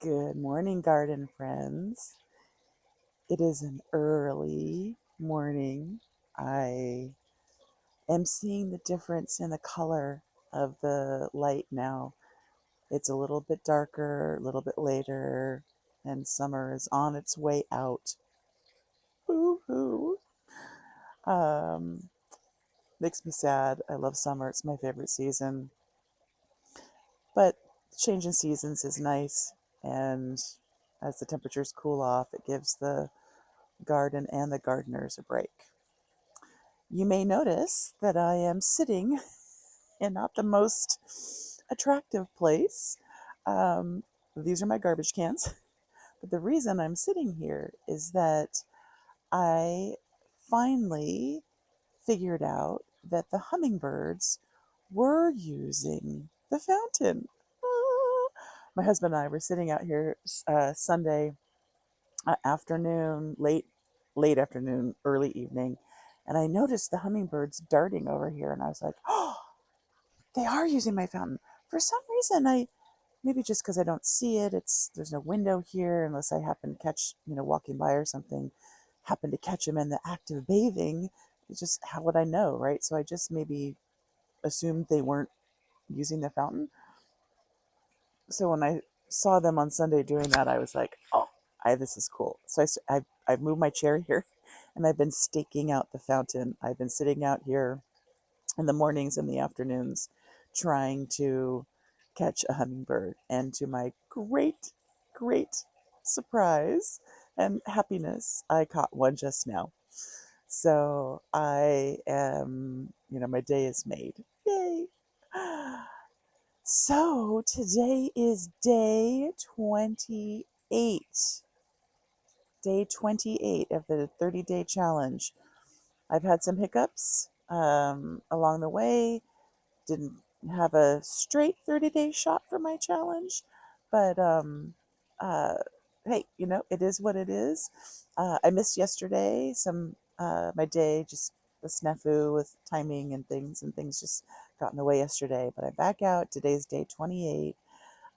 Good morning, garden friends. It is an early morning. I am seeing the difference in the color of the light now. It's a little bit darker, a little bit later, and summer is on its way out. Hoo hoo. Um, Makes me sad. I love summer, it's my favorite season. But changing seasons is nice, and as the temperatures cool off, it gives the garden and the gardeners a break. You may notice that I am sitting in not the most attractive place. Um, these are my garbage cans. But the reason I'm sitting here is that I finally figured out that the hummingbirds were using the fountain. Ah. My husband and I were sitting out here Sunday afternoon, late afternoon, early evening, and I noticed the hummingbirds darting over here, and I was like, "Oh, they are using my fountain." For some reason, I maybe just because I don't see it, there's no window here unless I happen to catch, walking by or something, happen to catch them in the act of bathing. It's just how would I know, right? So I just maybe assumed they weren't using the fountain. So when I saw them on Sunday doing that, I was like, "Oh, this is cool." So I've moved my chair here, and I've been staking out the fountain. I've been sitting out here in the mornings and the afternoons, trying to catch a hummingbird. And to my great surprise and happiness, I caught one just now. So I am, my day is made. Yay! So today is day 28. Day 28 of the 30-day challenge. I've had some hiccups along the way. Didn't have a straight 30-day shot for my challenge, but uh, hey, it is what it is. I missed yesterday. My day just a snafu with timing and things just got in the way yesterday. But I'm back out. Today's day 28.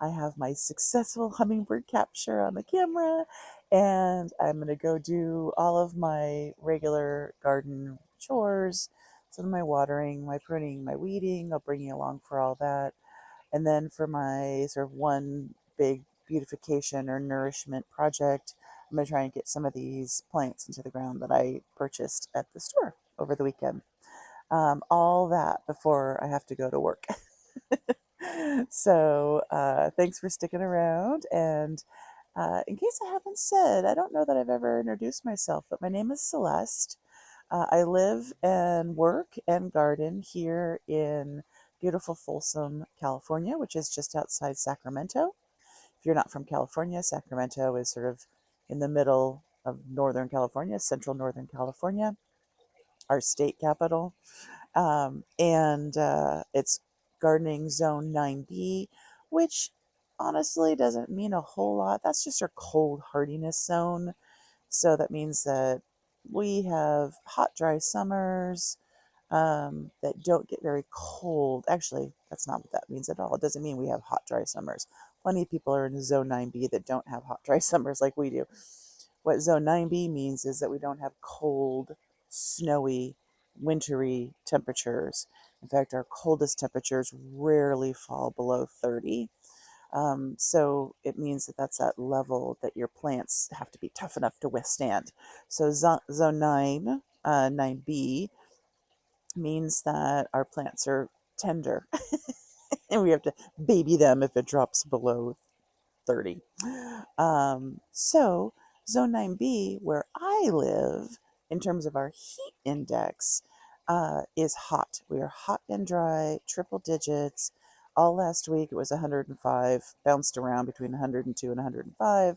I have my successful hummingbird capture on the camera, and I'm going to go do all of my regular garden chores. So my watering, my pruning, my weeding, I'll bring you along for all that. And then for my sort of one big beautification or nourishment project, I'm going to try and get some of these plants into the ground that I purchased at the store over the weekend. All that before I have to go to work. So thanks for sticking around. And in case I haven't said, I don't know that I've ever introduced myself, but my name is Celeste. I live and work and garden here in beautiful Folsom, California, which is just outside Sacramento. If you're not from California, Sacramento is sort of in the middle of Northern California, central Northern California, our state capital. And it's gardening zone 9B, which honestly doesn't mean a whole lot. That's just our cold hardiness zone. So that means that we have hot, dry summers that don't get very cold. Actually, that's not what that means at all. It doesn't mean we have hot, dry summers. Plenty of people are in zone 9B that don't have hot, dry summers like we do. What zone 9B means is that we don't have cold, snowy, wintry temperatures. In fact, our coldest temperatures rarely fall below 30. So it means that that's that level that your plants have to be tough enough to withstand. So zone 9, 9B, means that our plants are tender and we have to baby them if it drops below 30. So zone 9B, where I live, in terms of our heat index, is hot. We are hot and dry, triple digits. All last week it was 105, bounced around between 102 and 105.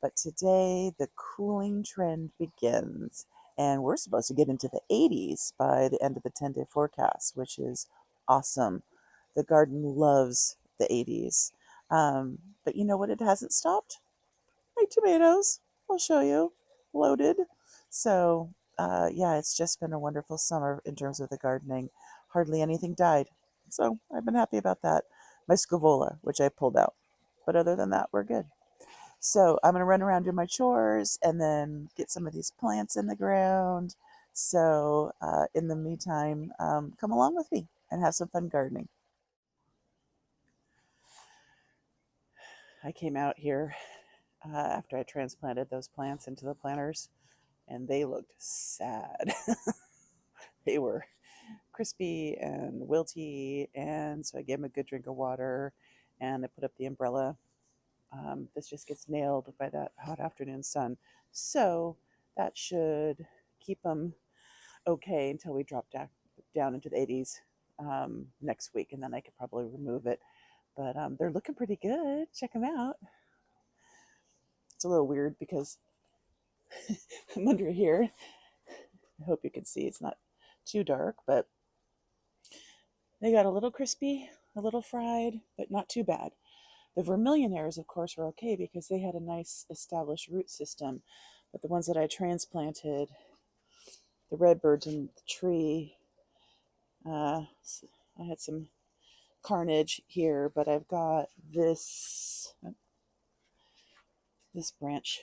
But today the cooling trend begins, and we're supposed to get into the 80s by the end of the 10-day forecast, which is awesome. The garden loves the 80s. But you know what? It hasn't stopped? My tomatoes. I'll show you. Loaded. So, yeah, it's just been a wonderful summer in terms of the gardening. Hardly anything died. So I've been happy about that. My scavola, which I pulled out. But other than that, we're good. So I'm going to run around, do my chores, and then get some of these plants in the ground. So in the meantime, come along with me and have some fun gardening. I came out here after I transplanted those plants into the planters, and they looked sad. They were crispy and wilty, and so I gave them a good drink of water, and I put up the umbrella. This just gets nailed by that hot afternoon sun, so that should keep them okay until we drop down into the 80s next week, and then I could probably remove it. But they're looking pretty good. Check them out. It's a little weird because I'm under here. I hope you can see it's not too dark, but they got a little crispy, a little fried, but not too bad. The vermillionaires, of course, were okay because they had a nice established root system. But the ones that I transplanted, the redbirds in the tree, I had some carnage here, but I've got this branch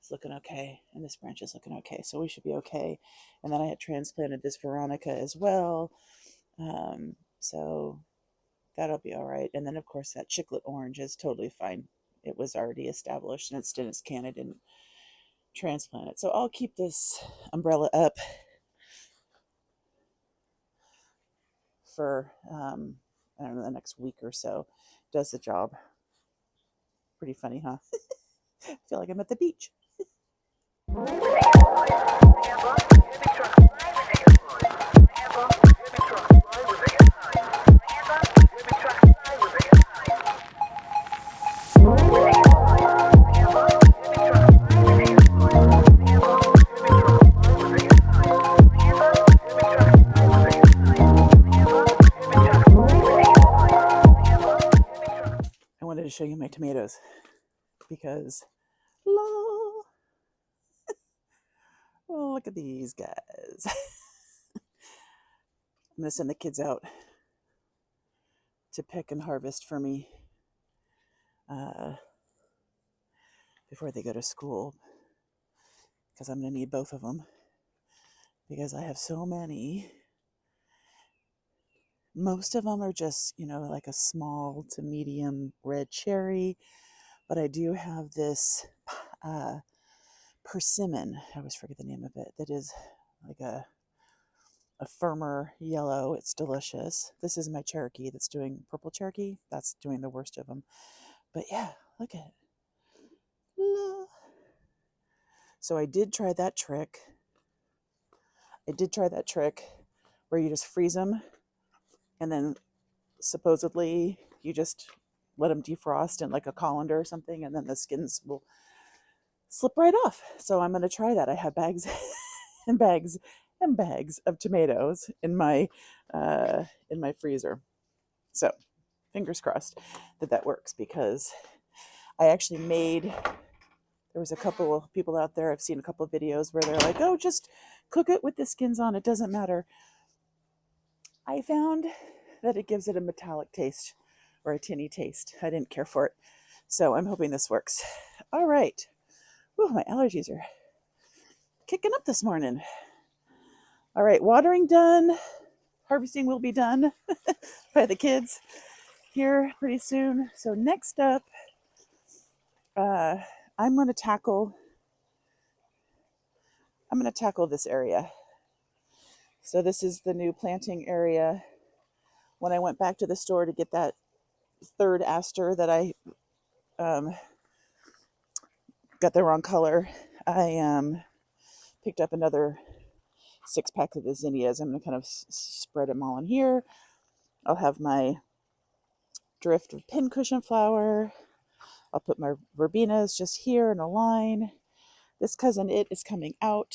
is looking okay, and this branch is looking okay, so we should be okay. And then I had transplanted this Veronica as well, so that'll be all right. And then, of course, that chiclet orange is totally fine. It was already established, and it's in its can. I didn't transplant it. So I'll keep this umbrella up for, I don't know, the next week or so. Does the job. Pretty funny, huh? I feel like I'm at the beach. I wanted to show you my tomatoes because, oh, look at these guys. I'm going to send the kids out to pick and harvest for me before they go to school, because I'm going to need both of them because I have so many. Most of them are just, like a small to medium red cherry, but I do have this persimmon. I always forget the name of it. That is like a firmer yellow. It's delicious. This is my Cherokee that's doing purple Cherokee. That's doing the worst of them. But yeah, look at it. So I did try that trick. Where you just freeze them and then supposedly you just let them defrost in like a colander or something, and then the skins will slip right off. So I'm going to try that. I have bags and bags and bags of tomatoes in my freezer. So fingers crossed that works, because I actually there was a couple of people out there, I've seen a couple of videos where they're like, oh, just cook it with the skins on, it doesn't matter. I found that it gives it a metallic taste or a tinny taste. I didn't care for it. So I'm hoping this works. All right. Ooh, my allergies are kicking up this morning. All right, watering done. Harvesting will be done by the kids here pretty soon. So next up, I'm going to tackle this area. So this is the new planting area. When I went back to the store to get that third aster that I got the wrong color, I picked up another 6-pack of the zinnias. I'm going to kind of spread them all in here. I'll have my drift of pincushion flower. I'll put my verbenas just here in a line. This cousin it is coming out.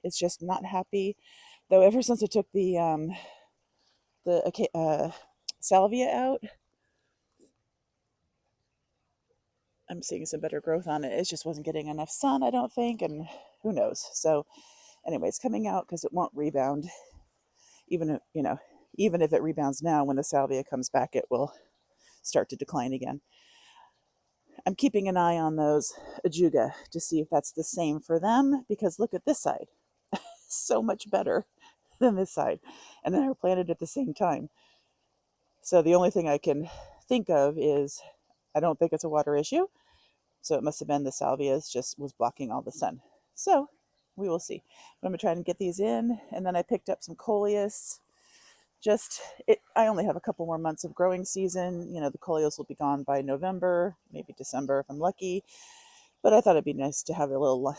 It's just not happy, though. Ever since I took the salvia out, I'm seeing some better growth on it. It just wasn't getting enough sun, I don't think, and who knows. So anyway, it's coming out because it won't rebound. Even if it rebounds now, when the salvia comes back, it will start to decline again. I'm keeping an eye on those ajuga to see if that's the same for them, because look at this side. So much better than this side. And then I planted at the same time. So the only thing I can think of is I don't think it's a water issue. So it must have been the salvias just was blocking all the sun. So we will see. But I'm going to try and get these in. And then I picked up some coleus. I only have a couple more months of growing season. You know, the coleus will be gone by November, maybe December if I'm lucky. But I thought it'd be nice to have a little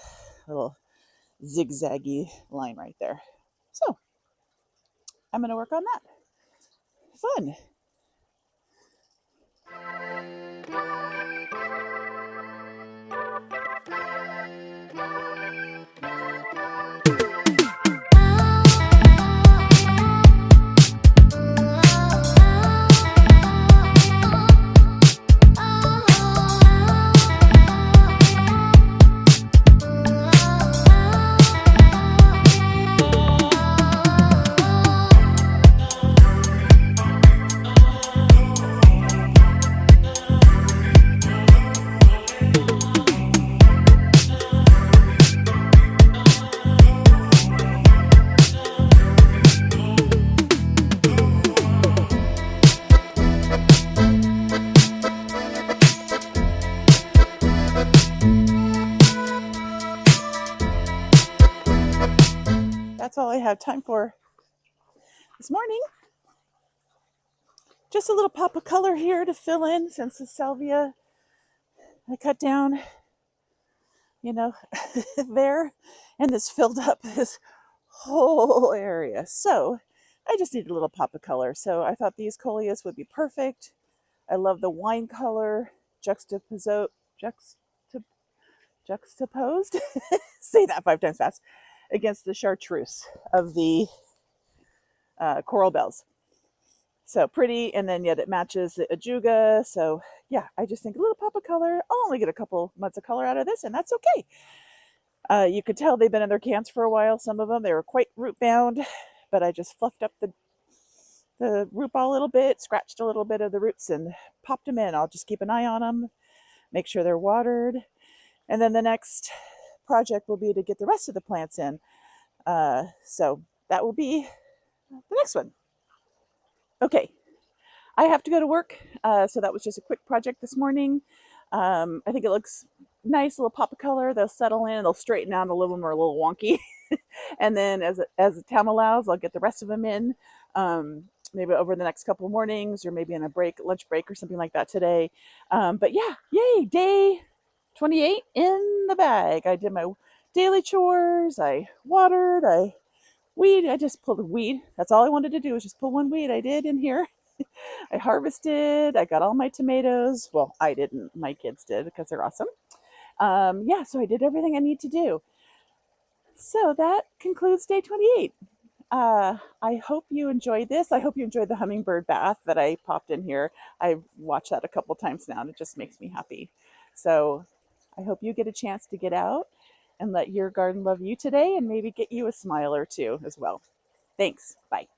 zigzaggy line right there. So I'm going to work on that. Fun. That's all I have time for this morning. Just a little pop of color here to fill in since the salvia I cut down, you know, there, and this filled up this whole area. So I just need a little pop of color. So I thought these coleus would be perfect. I love the wine color juxtaposed, say that 5 times fast, against the chartreuse of the coral bells. So pretty, and then yet it matches the ajuga. So yeah, I just think a little pop of color. I'll only get a couple months of color out of this, and that's okay. You could tell they've been in their cans for a while. Some of them, they were quite root bound, but I just fluffed up the root ball a little bit, scratched a little bit of the roots, and popped them in. I'll just keep an eye on them, make sure they're watered, and then the next project will be to get the rest of the plants in. So that will be the next one. Okay, I have to go to work, so that was just a quick project this morning. I think it looks nice, a little pop of color. They'll settle in, they'll straighten out. A little of them are a little wonky. And then as the time allows, I'll get the rest of them in, maybe over the next couple of mornings, or maybe in a lunch break or something like that today. But yeah, yay, day 28 in the bag. I did my daily chores, I watered, I just pulled a weed. That's all I wanted to do, was just pull one weed. I did in here. I harvested. I got all my tomatoes. Well, I didn't. My kids did, because they're awesome. Yeah, so I did everything I need to do. So that concludes day 28. I hope you enjoyed this. I hope you enjoyed the hummingbird bath that I popped in here. I've watched that a couple times now, and it just makes me happy. So I hope you get a chance to get out and let your garden love you today, and maybe get you a smile or two as well. Thanks. Bye.